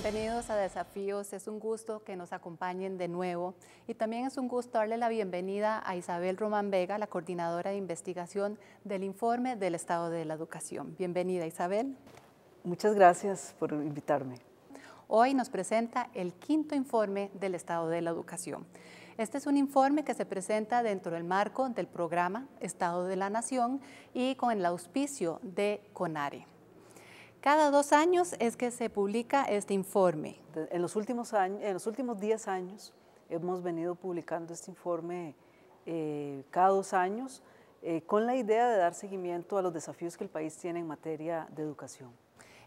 Bienvenidos a Desafíos, es un gusto que nos acompañen de nuevo y también es un gusto darle la bienvenida a Isabel Román Vega, la coordinadora de investigación del Informe del Estado de la Educación. Bienvenida, Isabel. Muchas gracias por invitarme. Hoy nos presenta el quinto informe del Estado de la Educación. Este es un informe que se presenta dentro del marco del programa Estado de la Nación y con el auspicio de CONARE. Cada 2 años es que se publica este informe. En los últimos 10 años hemos venido publicando este informe cada 2 años con la idea de dar seguimiento a los desafíos que el país tiene en materia de educación.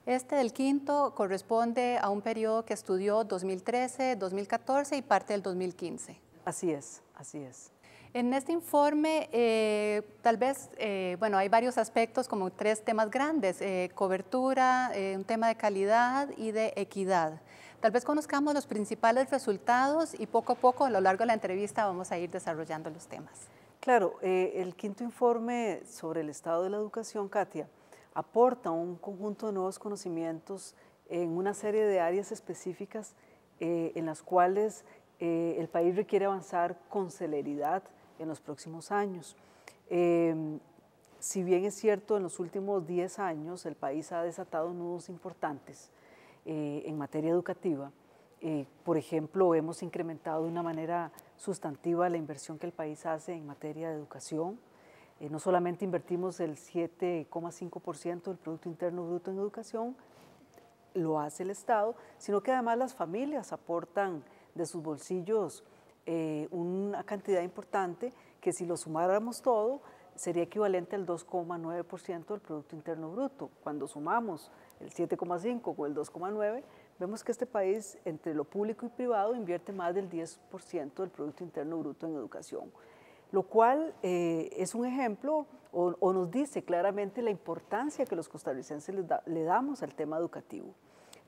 Este del quinto corresponde a un periodo que estudió 2013, 2014 y parte del 2015. Así es, así es. En este informe, tal vez, hay varios aspectos, como 3 temas grandes, cobertura, un tema de calidad y de equidad. Tal vez conozcamos los principales resultados y poco a poco, a lo largo de la entrevista, vamos a ir desarrollando los temas. Claro, el quinto informe sobre el estado de la educación, Katia, aporta un conjunto de nuevos conocimientos en una serie de áreas específicas en las cuales el país requiere avanzar con celeridad en los próximos años. Si bien es cierto, en los últimos 10 años el país ha desatado nudos importantes en materia educativa. Por ejemplo, hemos incrementado de una manera sustantiva la inversión que el país hace en materia de educación. No solamente invertimos el 7,5% del Producto Interno Bruto en educación, lo hace el Estado, sino que además las familias aportan de sus bolsillos una cantidad importante que si lo sumáramos todo sería equivalente al 2,9% del Producto Interno Bruto. Cuando sumamos el 7,5 con el 2,9, vemos que este país, entre lo público y privado, invierte más del 10% del Producto Interno Bruto en educación, lo cual es un ejemplo o nos dice claramente la importancia que los costarricenses le damos al tema educativo.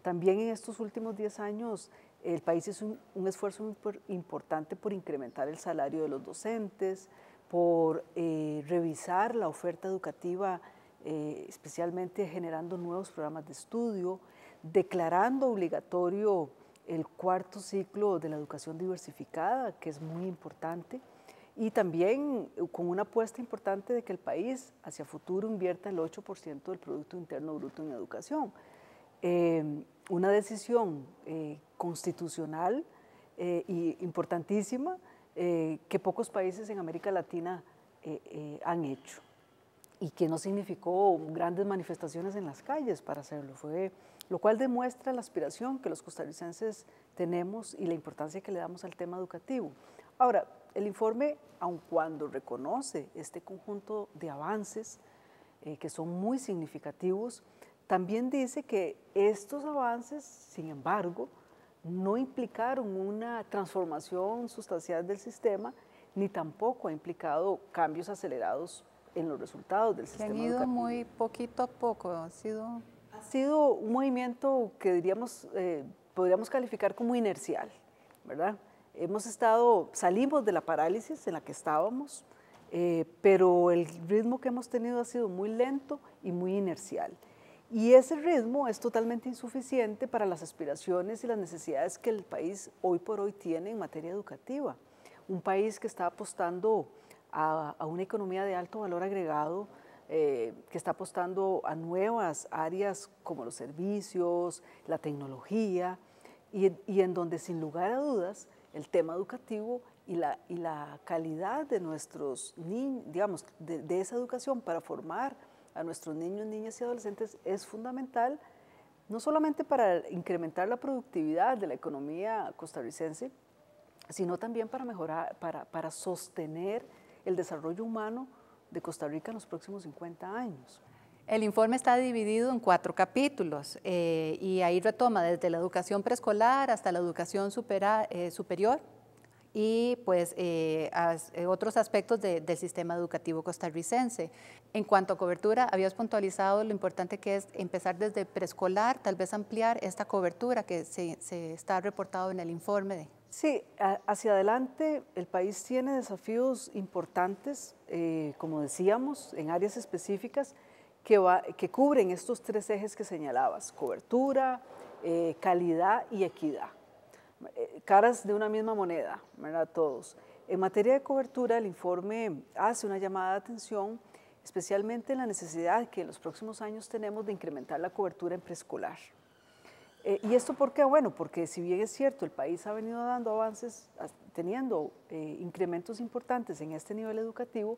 También en estos últimos 10 años el país hizo un esfuerzo importante por incrementar el salario de los docentes, por revisar la oferta educativa, especialmente generando nuevos programas de estudio, declarando obligatorio el 4º ciclo de la educación diversificada, que es muy importante, y también con una apuesta importante de que el país hacia futuro invierta el 8% del Producto Interno Bruto en educación. Una decisión constitucional y importantísima que pocos países en América Latina han hecho y que no significó grandes manifestaciones en las calles para hacerlo, lo cual demuestra la aspiración que los costarricenses tenemos y la importancia que le damos al tema educativo. Ahora, el informe, aun cuando reconoce este conjunto de avances que son muy significativos, también dice que estos avances, sin embargo, no implicaron una transformación sustancial del sistema, ni tampoco ha implicado cambios acelerados en los resultados del sistema educativo. Han ido muy poquito a poco, Ha sido un movimiento que podríamos calificar como inercial, ¿verdad? Salimos de la parálisis en la que estábamos, pero el ritmo que hemos tenido ha sido muy lento y muy inercial. Y ese ritmo es totalmente insuficiente para las aspiraciones y las necesidades que el país hoy por hoy tiene en materia educativa. Un país que está apostando a una economía de alto valor agregado, que está apostando a nuevas áreas como los servicios, la tecnología, y en donde sin lugar a dudas el tema educativo y la calidad de nuestros niños, digamos, de esa educación para formar a nuestros niños, niñas y adolescentes es fundamental, no solamente para incrementar la productividad de la economía costarricense, sino también para mejorar, para sostener el desarrollo humano de Costa Rica en los próximos 50 años. El informe está dividido en 4 capítulos y ahí retoma desde la educación preescolar hasta la educación superior y pues otros aspectos del sistema educativo costarricense. En cuanto a cobertura, habías puntualizado lo importante que es empezar desde preescolar, tal vez ampliar esta cobertura que se está reportado en el informe. Sí, hacia adelante el país tiene desafíos importantes, como decíamos, en áreas específicas que cubren estos tres ejes que señalabas: cobertura, calidad y equidad. Caras de una misma moneda, ¿verdad? Todos. En materia de cobertura, el informe hace una llamada de atención especialmente en la necesidad que en los próximos años tenemos de incrementar la cobertura en preescolar. ¿Y esto por qué? Bueno, porque si bien es cierto, el país ha venido dando avances, teniendo incrementos importantes en este nivel educativo,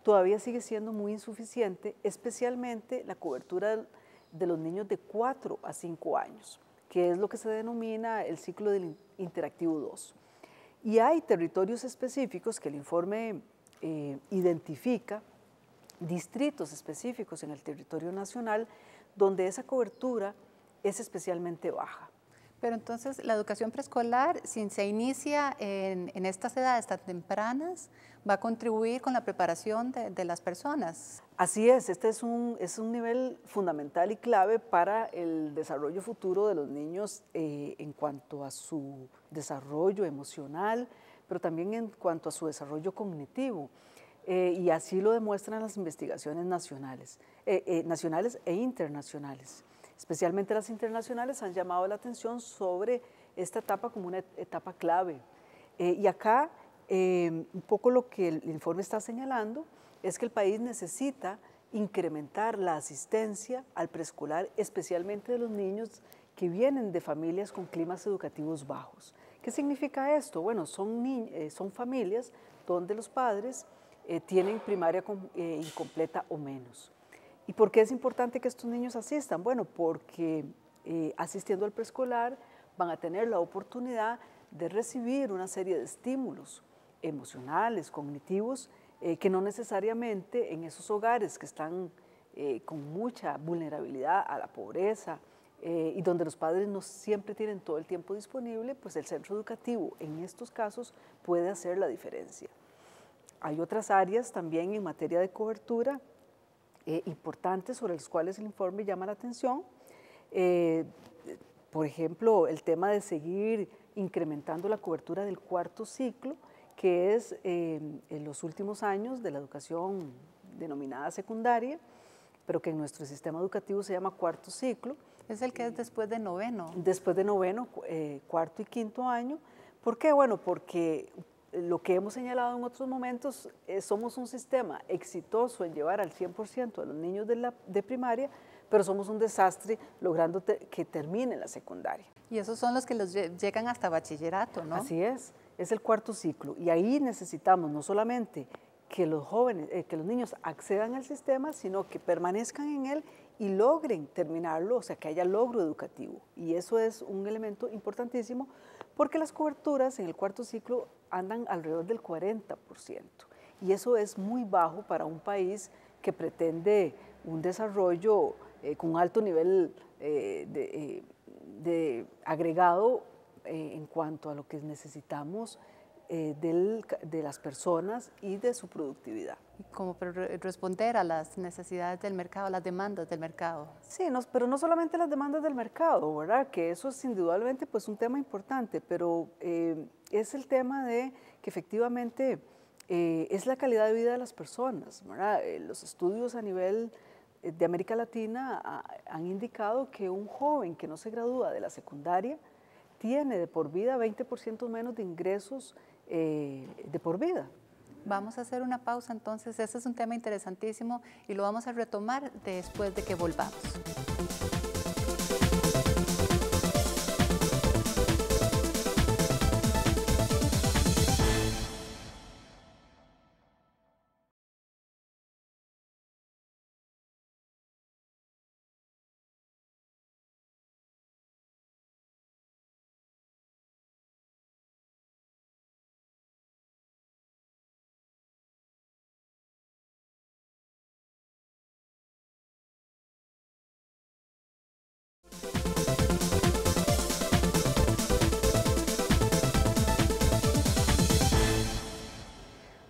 todavía sigue siendo muy insuficiente, especialmente la cobertura de los niños de 4 a 5 años, que es lo que se denomina el ciclo del interactivo 2. Y hay territorios específicos que el informe identifica, distritos específicos en el territorio nacional, donde esa cobertura es especialmente baja. Pero entonces la educación preescolar, si se inicia en estas edades tan tempranas, va a contribuir con la preparación de las personas. Así es, este es un nivel fundamental y clave para el desarrollo futuro de los niños en cuanto a su desarrollo emocional, pero también en cuanto a su desarrollo cognitivo. Y así lo demuestran las investigaciones nacionales e internacionales. Especialmente las internacionales han llamado la atención sobre esta etapa como una etapa clave. Y acá un poco lo que el informe está señalando es que el país necesita incrementar la asistencia al preescolar, especialmente de los niños que vienen de familias con climas educativos bajos. ¿Qué significa esto? Bueno, son familias donde los padres tienen primaria incompleta o menos. ¿Y por qué es importante que estos niños asistan? Bueno, porque asistiendo al preescolar van a tener la oportunidad de recibir una serie de estímulos emocionales, cognitivos, que no necesariamente en esos hogares que están con mucha vulnerabilidad a la pobreza y donde los padres no siempre tienen todo el tiempo disponible, pues el centro educativo en estos casos puede hacer la diferencia. Hay otras áreas también en materia de cobertura importantes sobre las cuales el informe llama la atención. Por ejemplo, el tema de seguir incrementando la cobertura del cuarto ciclo, que es en los últimos años de la educación denominada secundaria, pero que en nuestro sistema educativo se llama cuarto ciclo. Es el que es después de noveno. Después de noveno, cuarto y quinto año. ¿Por qué? Bueno, porque lo que hemos señalado en otros momentos, somos un sistema exitoso en llevar al 100% de los niños de primaria, pero somos un desastre logrando que termine la secundaria. Y esos son los que los llegan hasta bachillerato, ¿no? Así es el cuarto ciclo. Y ahí necesitamos no solamente que los jóvenes, que los niños accedan al sistema, sino que permanezcan en él y logren terminarlo, o sea, que haya logro educativo. Y eso es un elemento importantísimo porque las coberturas en el cuarto ciclo andan alrededor del 40%. Y eso es muy bajo para un país que pretende un desarrollo con alto nivel de agregado en cuanto a lo que necesitamos de las personas y de su productividad. Como responder a las necesidades del mercado, a las demandas del mercado. Sí, pero no solamente las demandas del mercado, ¿verdad? Que eso es indudablemente pues, un tema importante, pero es el tema de que efectivamente es la calidad de vida de las personas, ¿verdad? Los estudios a nivel de América Latina han indicado que un joven que no se gradúa de la secundaria tiene de por vida 20% menos de ingresos de por vida. Vamos a hacer una pausa entonces, ese es un tema interesantísimo y lo vamos a retomar después de que volvamos.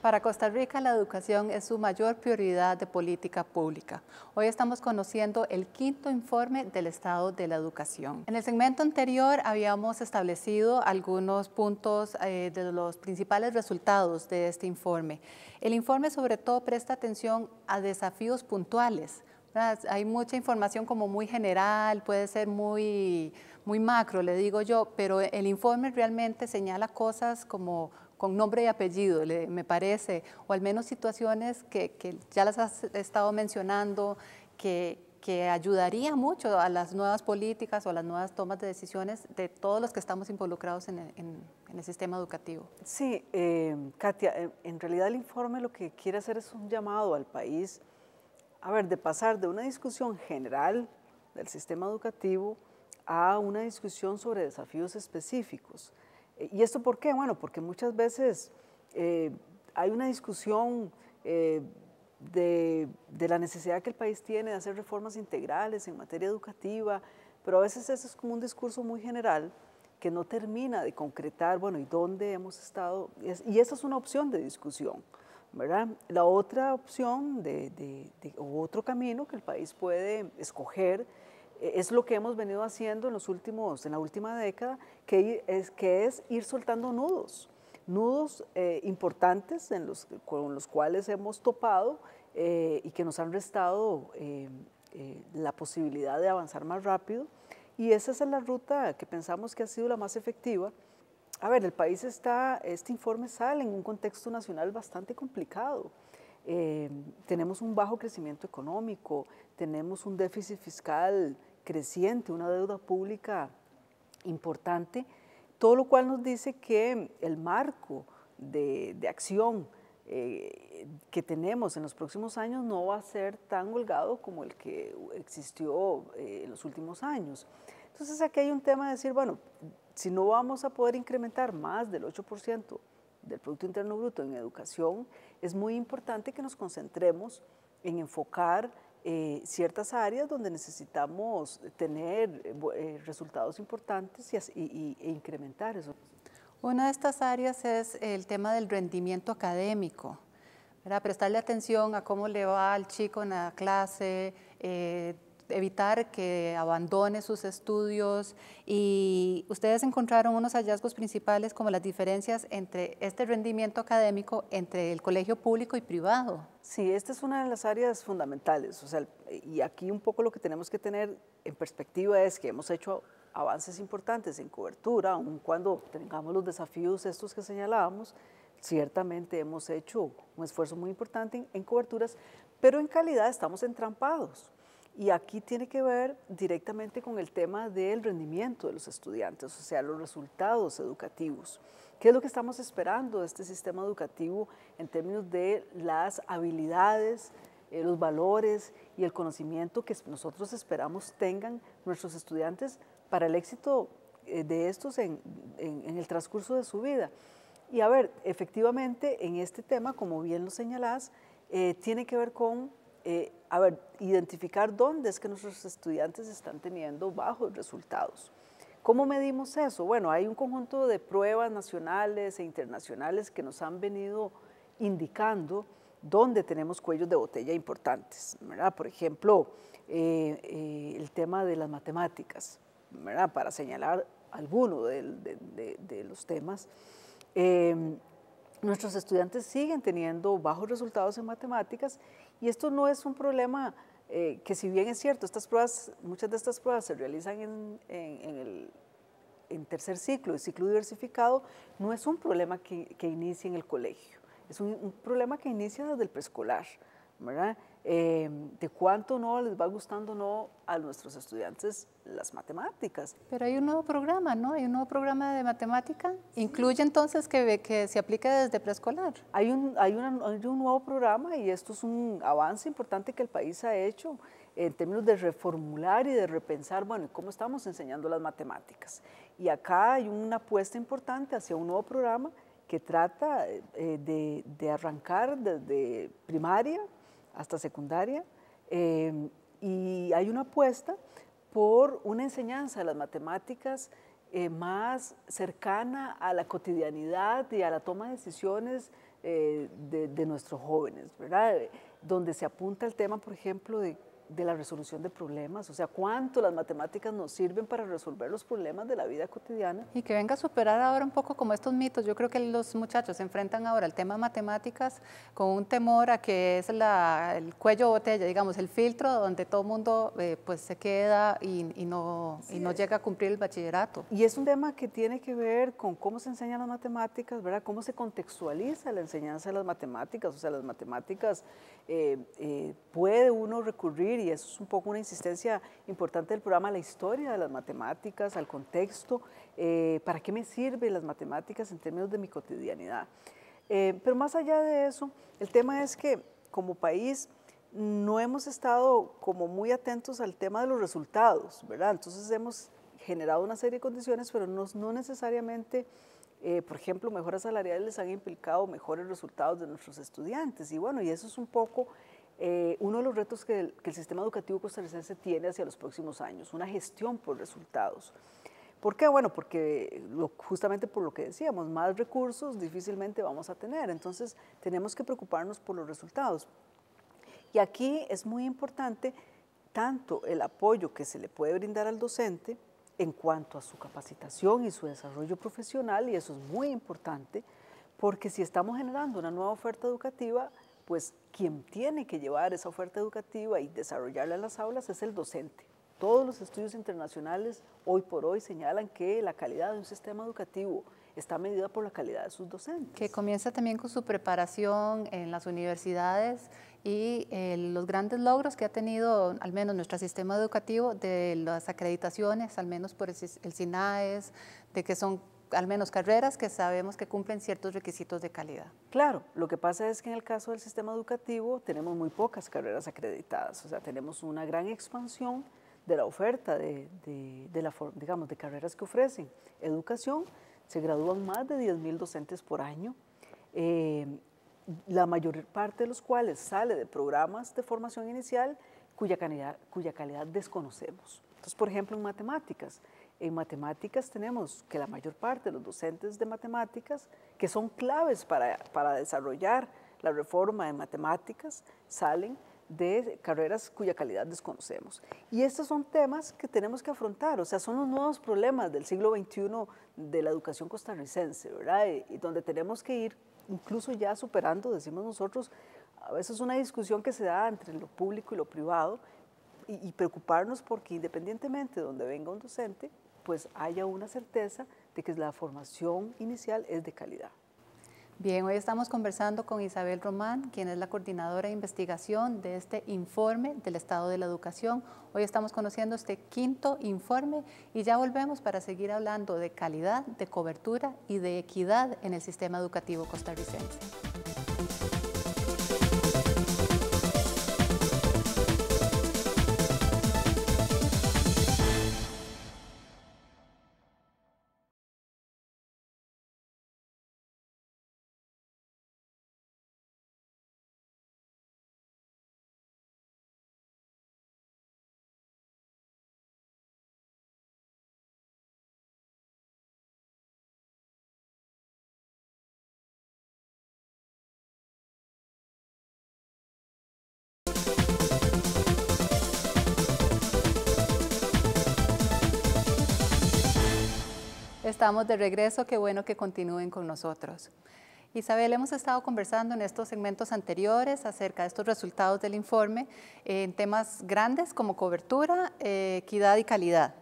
Para Costa Rica, la educación es su mayor prioridad de política pública. Hoy estamos conociendo el quinto informe del estado de la educación. En el segmento anterior habíamos establecido algunos puntos de los principales resultados de este informe. El informe sobre todo presta atención a desafíos puntuales ¿verdad? Hay mucha información como muy general, puede ser muy macro, le digo yo, pero el informe realmente señala cosas como con nombre y apellido, me parece, o al menos situaciones que ya las has estado mencionando, que ayudaría mucho a las nuevas políticas o a las nuevas tomas de decisiones de todos los que estamos involucrados en el sistema educativo. Sí, Katia, en realidad el informe lo que quiere hacer es un llamado al país, a ver, de pasar de una discusión general del sistema educativo a una discusión sobre desafíos específicos. ¿Y esto por qué? Bueno, porque muchas veces hay una discusión de la necesidad que el país tiene de hacer reformas integrales en materia educativa, pero a veces eso es como un discurso muy general que no termina de concretar, bueno, ¿y dónde hemos estado? Y esa es una opción de discusión, ¿verdad? La otra opción o otro camino que el país puede escoger es lo que hemos venido haciendo en la última década, que es ir soltando nudos importantes con los cuales hemos topado y que nos han restado la posibilidad de avanzar más rápido. Y esa es la ruta que pensamos que ha sido la más efectiva. A ver, este informe sale en un contexto nacional bastante complicado. Tenemos un bajo crecimiento económico, tenemos un déficit fiscal creciente, una deuda pública importante, todo lo cual nos dice que el marco de acción que tenemos en los próximos años no va a ser tan holgado como el que existió en los últimos años. Entonces aquí hay un tema de decir, bueno, si no vamos a poder incrementar más del 8% del Producto Interno Bruto en educación, es muy importante que nos concentremos en enfocar ciertas áreas donde necesitamos tener resultados importantes e incrementar eso. Una de estas áreas es el tema del rendimiento académico, ¿verdad? Prestarle atención a cómo le va al chico en la clase, evitar que abandone sus estudios, y ustedes encontraron unos hallazgos principales como las diferencias entre este rendimiento académico entre el colegio público y privado. Sí, esta es una de las áreas fundamentales, o sea, y aquí un poco lo que tenemos que tener en perspectiva es que hemos hecho avances importantes en cobertura, aun cuando tengamos los desafíos estos que señalábamos, ciertamente hemos hecho un esfuerzo muy importante en coberturas, pero en calidad estamos entrampados. Y aquí tiene que ver directamente con el tema del rendimiento de los estudiantes, o sea, los resultados educativos. ¿Qué es lo que estamos esperando de este sistema educativo en términos de las habilidades, los valores y el conocimiento que nosotros esperamos tengan nuestros estudiantes para el éxito de estos en el transcurso de su vida? Y a ver, efectivamente, en este tema, como bien lo señalás, tiene que ver con identificar dónde es que nuestros estudiantes están teniendo bajos resultados. ¿Cómo medimos eso? Bueno, hay un conjunto de pruebas nacionales e internacionales que nos han venido indicando dónde tenemos cuellos de botella importantes, ¿verdad? Por ejemplo, el tema de las matemáticas, ¿verdad? Para señalar alguno de los temas. Nuestros estudiantes siguen teniendo bajos resultados en matemáticas y esto no es un problema que, si bien es cierto, muchas de estas pruebas se realizan en tercer ciclo, el ciclo diversificado, no es un problema que inicie en el colegio, es un problema que inicia desde el preescolar, ¿verdad? De cuánto no les va gustando o no a nuestros estudiantes las matemáticas. Pero hay un nuevo programa, ¿no? Hay un nuevo programa de matemática. Sí. ¿Incluye entonces que se aplique desde preescolar? Hay un nuevo programa y esto es un avance importante que el país ha hecho en términos de reformular y de repensar, bueno, ¿cómo estamos enseñando las matemáticas? Y acá hay una apuesta importante hacia un nuevo programa que trata de arrancar desde primaria hasta secundaria, y hay una apuesta por una enseñanza de las matemáticas más cercana a la cotidianidad y a la toma de decisiones de nuestros jóvenes, ¿verdad? Donde se apunta el tema, por ejemplo, de de la resolución de problemas, o sea, cuánto las matemáticas nos sirven para resolver los problemas de la vida cotidiana. Y que venga a superar ahora un poco como estos mitos. Yo creo que los muchachos se enfrentan ahora al tema matemáticas con un temor a que es el cuello de botella, digamos, el filtro donde todo el mundo pues se queda y no llega a cumplir el bachillerato. Y es un tema que tiene que ver con cómo se enseñan las matemáticas, ¿verdad? Cómo se contextualiza la enseñanza de las matemáticas, o sea, las matemáticas puede uno recurrir, y eso es un poco una insistencia importante del programa, a la historia de las matemáticas, al contexto, ¿para qué me sirven las matemáticas en términos de mi cotidianidad? Pero más allá de eso, el tema es que como país no hemos estado como muy atentos al tema de los resultados, ¿verdad? Entonces hemos generado una serie de condiciones, pero no necesariamente, por ejemplo, mejoras salariales les han implicado mejores resultados de nuestros estudiantes. Y bueno, y eso es un poco uno de los retos que el sistema educativo costarricense tiene hacia los próximos años, una gestión por resultados. ¿Por qué? Bueno, porque justamente por lo que decíamos, más recursos difícilmente vamos a tener, entonces tenemos que preocuparnos por los resultados. Y aquí es muy importante tanto el apoyo que se le puede brindar al docente en cuanto a su capacitación y su desarrollo profesional, y eso es muy importante, porque si estamos generando una nueva oferta educativa, pues quien tiene que llevar esa oferta educativa y desarrollarla en las aulas es el docente. Todos los estudios internacionales hoy por hoy señalan que la calidad de un sistema educativo está medida por la calidad de sus docentes. Que comienza también con su preparación en las universidades y los grandes logros que ha tenido al menos nuestro sistema educativo de las acreditaciones, al menos por el SINAES, de que son al menos carreras que sabemos que cumplen ciertos requisitos de calidad. Claro, lo que pasa es que en el caso del sistema educativo tenemos muy pocas carreras acreditadas, o sea, tenemos una gran expansión de la oferta digamos, de carreras que ofrecen educación. Se gradúan más de 10.000 docentes por año, la mayor parte de los cuales sale de programas de formación inicial cuya calidad desconocemos. Entonces, por ejemplo, en matemáticas tenemos que la mayor parte de los docentes de matemáticas, que son claves para desarrollar la reforma en matemáticas, salen de carreras cuya calidad desconocemos. Y estos son temas que tenemos que afrontar, o sea, son los nuevos problemas del siglo XXI de la educación costarricense, ¿verdad? Y donde tenemos que ir incluso ya superando, decimos nosotros, a veces una discusión que se da entre lo público y lo privado, y preocuparnos porque independientemente de donde venga un docente, pues haya una certeza de que la formación inicial es de calidad. Bien, hoy estamos conversando con Isabel Román, quien es la coordinadora de investigación de este informe del estado de la educación. Hoy estamos conociendo este quinto informe y ya volvemos para seguir hablando de calidad, de cobertura y de equidad en el sistema educativo costarricense. Estamos de regreso, qué bueno que continúen con nosotros. Isabel, hemos estado conversando en estos segmentos anteriores acerca de estos resultados del informe en temas grandes como cobertura, equidad y calidad.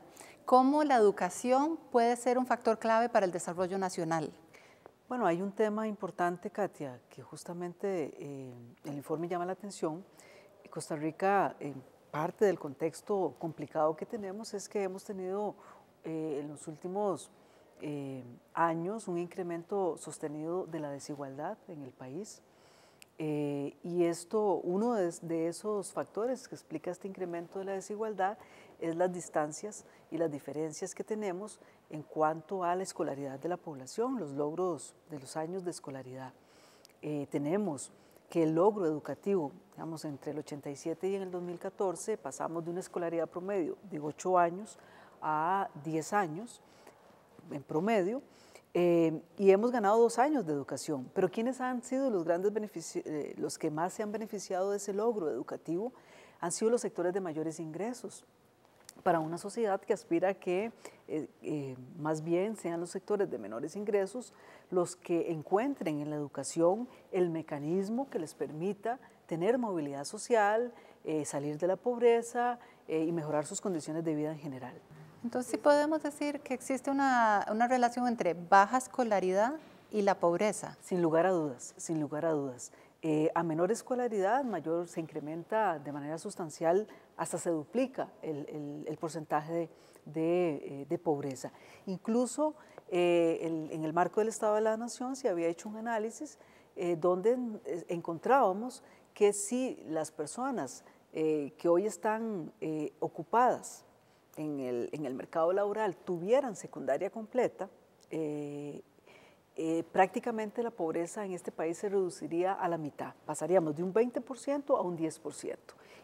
¿Cómo la educación puede ser un factor clave para el desarrollo nacional? Bueno, hay un tema importante, Katia, que justamente el informe llama la atención. Costa Rica, parte del contexto complicado que tenemos es que hemos tenido en los últimos años un incremento sostenido de la desigualdad en el país. Y uno de esos factores que explica este incremento de la desigualdad es las distancias y las diferencias que tenemos en cuanto a la escolaridad de la población, los logros de los años de escolaridad. Tenemos que el logro educativo, digamos, entre el 87 y en el 2014 pasamos de una escolaridad promedio de 8 años a 10 años en promedio, y hemos ganado 2 años de educación. Pero ¿quiénes han sido los grandes los que más se han beneficiado de ese logro educativo? han sido los sectores de mayores ingresos, para una sociedad que aspira a que más bien sean los sectores de menores ingresos los que encuentren en la educación el mecanismo que les permita tener movilidad social, salir de la pobreza y mejorar sus condiciones de vida en general. Entonces sí podemos decir que existe una relación entre baja escolaridad y la pobreza. Sin lugar a dudas, sin lugar a dudas. A menor escolaridad, mayor se incrementa de manera sustancial, hasta se duplica el porcentaje de pobreza. Incluso en el marco del Estado de la Nación se había hecho un análisis donde encontrábamos que si las personas que hoy están ocupadas en el mercado laboral tuvieran secundaria completa, prácticamente la pobreza en este país se reduciría a la mitad, pasaríamos de un 20% a un 10%.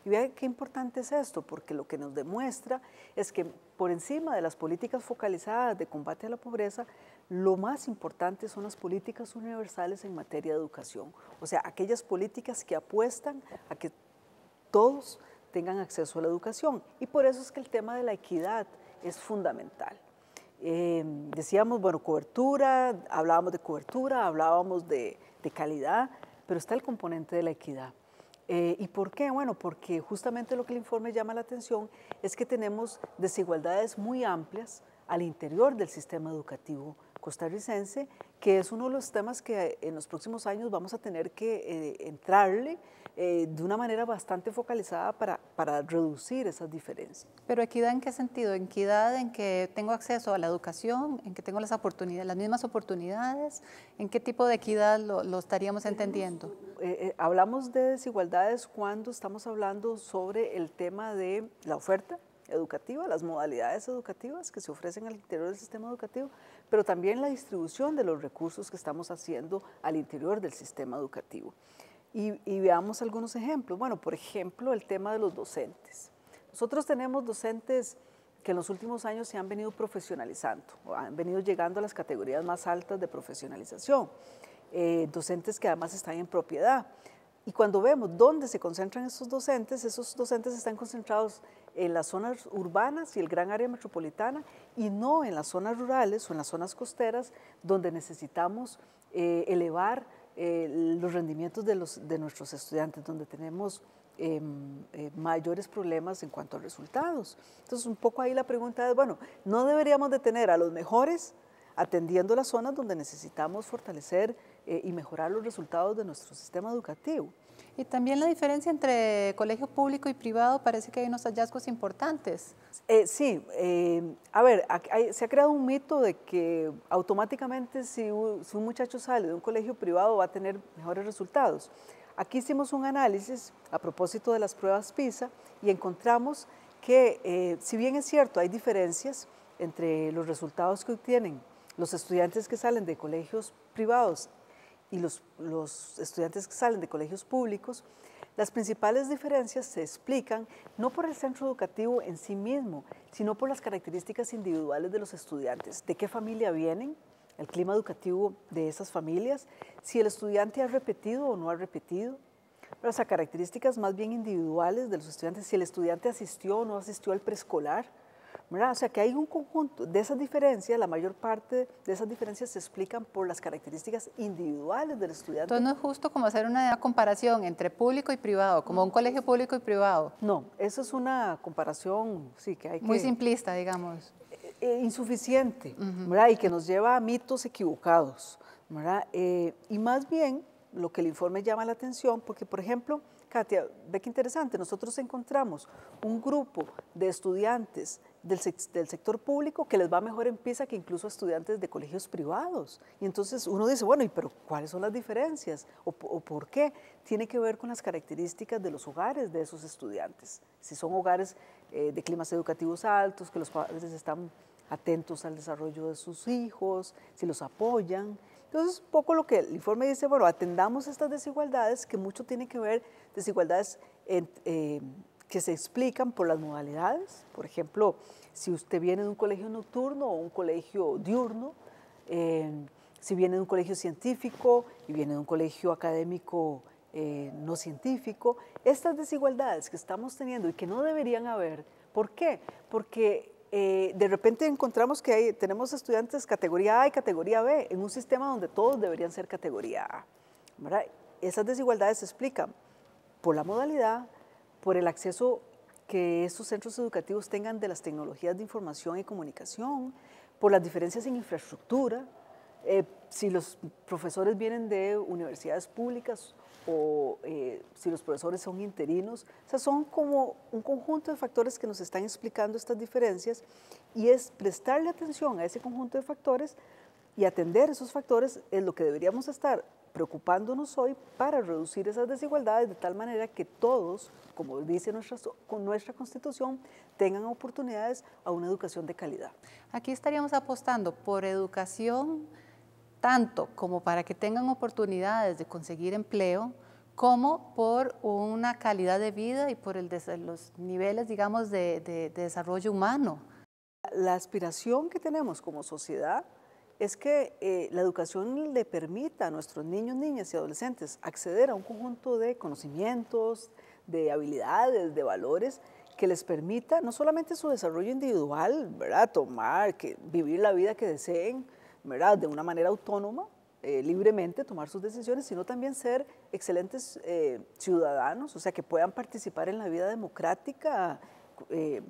Y vean qué importante es esto, porque lo que nos demuestra es que por encima de las políticas focalizadas de combate a la pobreza, lo más importante son las políticas universales en materia de educación, o sea, aquellas políticas que apuestan a que todos tengan acceso a la educación, y por eso es que el tema de la equidad es fundamental. Decíamos, bueno, cobertura, hablábamos de calidad, pero está el componente de la equidad. ¿Y por qué? Bueno, porque justamente lo que el informe llama la atención es que tenemos desigualdades muy amplias al interior del sistema educativo costarricense, que es uno de los temas que en los próximos años vamos a tener que entrarle de una manera bastante focalizada para reducir esas diferencias. ¿Pero equidad en qué sentido? ¿Equidad en que tengo acceso a la educación, en que tengo las mismas oportunidades? ¿En qué tipo de equidad lo estaríamos entendiendo? Hablamos de desigualdades cuando estamos hablando sobre el tema de la oferta educativa, las modalidades educativas que se ofrecen al interior del sistema educativo, pero también la distribución de los recursos que estamos haciendo al interior del sistema educativo. Y veamos algunos ejemplos. Bueno, por ejemplo, el tema de los docentes. Nosotros tenemos docentes que en los últimos años se han venido profesionalizando, o han venido llegando a las categorías más altas de profesionalización. Docentes que además están en propiedad. Y cuando vemos dónde se concentran esos docentes están concentrados en las zonas urbanas y el gran área metropolitana y no en las zonas rurales o en las zonas costeras donde necesitamos elevar los rendimientos de nuestros estudiantes, donde tenemos mayores problemas en cuanto a resultados. Entonces, un poco ahí la pregunta es, bueno, ¿no deberíamos de tener a los mejores atendiendo las zonas donde necesitamos fortalecer y mejorar los resultados de nuestro sistema educativo? Y también la diferencia entre colegio público y privado, parece que hay unos hallazgos importantes. Sí, a ver, se ha creado un mito de que automáticamente si un muchacho sale de un colegio privado va a tener mejores resultados. Aquí hicimos un análisis a propósito de las pruebas PISA y encontramos que si bien es cierto, hay diferencias entre los resultados que obtienen los estudiantes que salen de colegios privados y los estudiantes que salen de colegios públicos, las principales diferencias se explican no por el centro educativo en sí mismo, sino por las características individuales de los estudiantes, de qué familia vienen, el clima educativo de esas familias, si el estudiante ha repetido o no ha repetido, o sea, características más bien individuales de los estudiantes, si el estudiante asistió o no asistió al preescolar, ¿verdad? O sea, que hay un conjunto de esas diferencias, la mayor parte de esas diferencias se explican por las características individuales del estudiante. Entonces no es justo como hacer una comparación entre público y privado, como un colegio público y privado. No, eso es una comparación, sí, que hay que... Muy simplista, digamos. Insuficiente, ¿verdad? Y que nos lleva a mitos equivocados, ¿verdad? Y más bien, lo que el informe llama la atención, porque por ejemplo, Katia, ve qué interesante, nosotros encontramos un grupo de estudiantes del sector público que les va mejor en PISA que incluso estudiantes de colegios privados. Y entonces uno dice, bueno, pero ¿cuáles son las diferencias? ¿O por qué? Tiene que ver con las características de los hogares de esos estudiantes. Si son hogares de climas educativos altos, que los padres están atentos al desarrollo de sus hijos, si los apoyan. Entonces, un poco lo que el informe dice, bueno, atendamos estas desigualdades que mucho tiene que ver, desigualdades que se explican por las modalidades. Por ejemplo, si usted viene de un colegio nocturno o un colegio diurno, si viene de un colegio científico y viene de un colegio académico no científico. Estas desigualdades que estamos teniendo y que no deberían haber, ¿por qué? Porque de repente encontramos que tenemos estudiantes categoría A y categoría B en un sistema donde todos deberían ser categoría A, ¿verdad? Esas desigualdades se explican por la modalidad, por el acceso que estos centros educativos tengan de las tecnologías de información y comunicación, por las diferencias en infraestructura, si los profesores vienen de universidades públicas o si los profesores son interinos. O sea, son como un conjunto de factores que nos están explicando estas diferencias, y es prestarle atención a ese conjunto de factores y atender esos factores es lo que deberíamos estar preocupándonos hoy para reducir esas desigualdades de tal manera que todos, como dice nuestra Constitución, tengan oportunidades a una educación de calidad. Aquí estaríamos apostando por educación, tanto como para que tengan oportunidades de conseguir empleo, como por una calidad de vida y por los niveles, digamos, de desarrollo humano. La aspiración que tenemos como sociedad es que la educación le permita a nuestros niños, niñas y adolescentes acceder a un conjunto de conocimientos, de habilidades, de valores que les permita no solamente su desarrollo individual, ¿verdad? Vivir la vida que deseen, ¿verdad? De una manera autónoma, libremente tomar sus decisiones, sino también ser excelentes ciudadanos, o sea, que puedan participar en la vida democrática,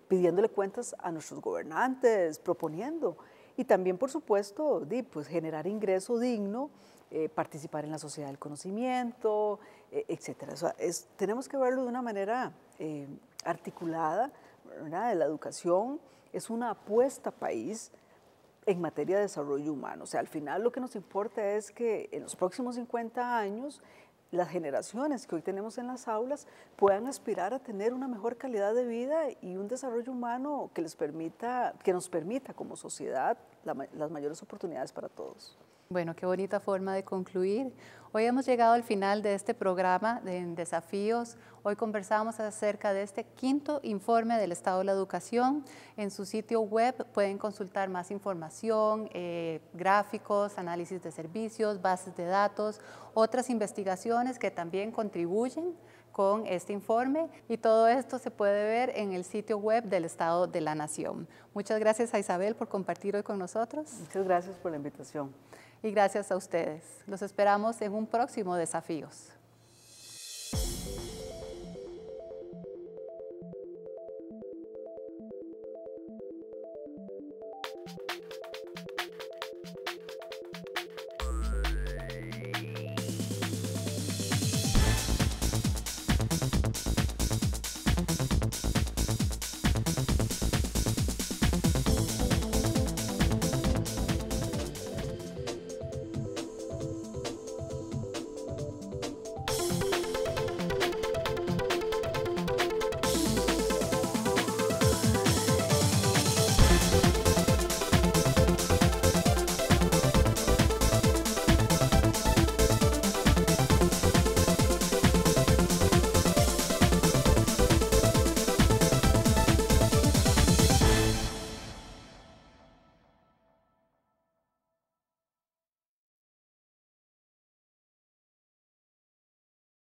pidiéndole cuentas a nuestros gobernantes, proponiendo. Y también, por supuesto, pues, generar ingreso digno, participar en la sociedad del conocimiento, etcétera. O sea, tenemos que verlo de una manera articulada, ¿verdad? La educación es una apuesta país en materia de desarrollo humano. O sea, al final lo que nos importa es que en los próximos 50 años las generaciones que hoy tenemos en las aulas puedan aspirar a tener una mejor calidad de vida y un desarrollo humano que nos permita como sociedad las mayores oportunidades para todos. Bueno, qué bonita forma de concluir. Hoy hemos llegado al final de este programa de Desafíos. Hoy conversamos acerca de este 5º informe del Estado de la Educación. En su sitio web pueden consultar más información, gráficos, análisis de servicios, bases de datos, otras investigaciones que también contribuyen con este informe, y todo esto se puede ver en el sitio web del Estado de la Nación. Muchas gracias a Isabel por compartir hoy con nosotros. Muchas gracias por la invitación. Y gracias a ustedes. Los esperamos en un próximo Desafíos.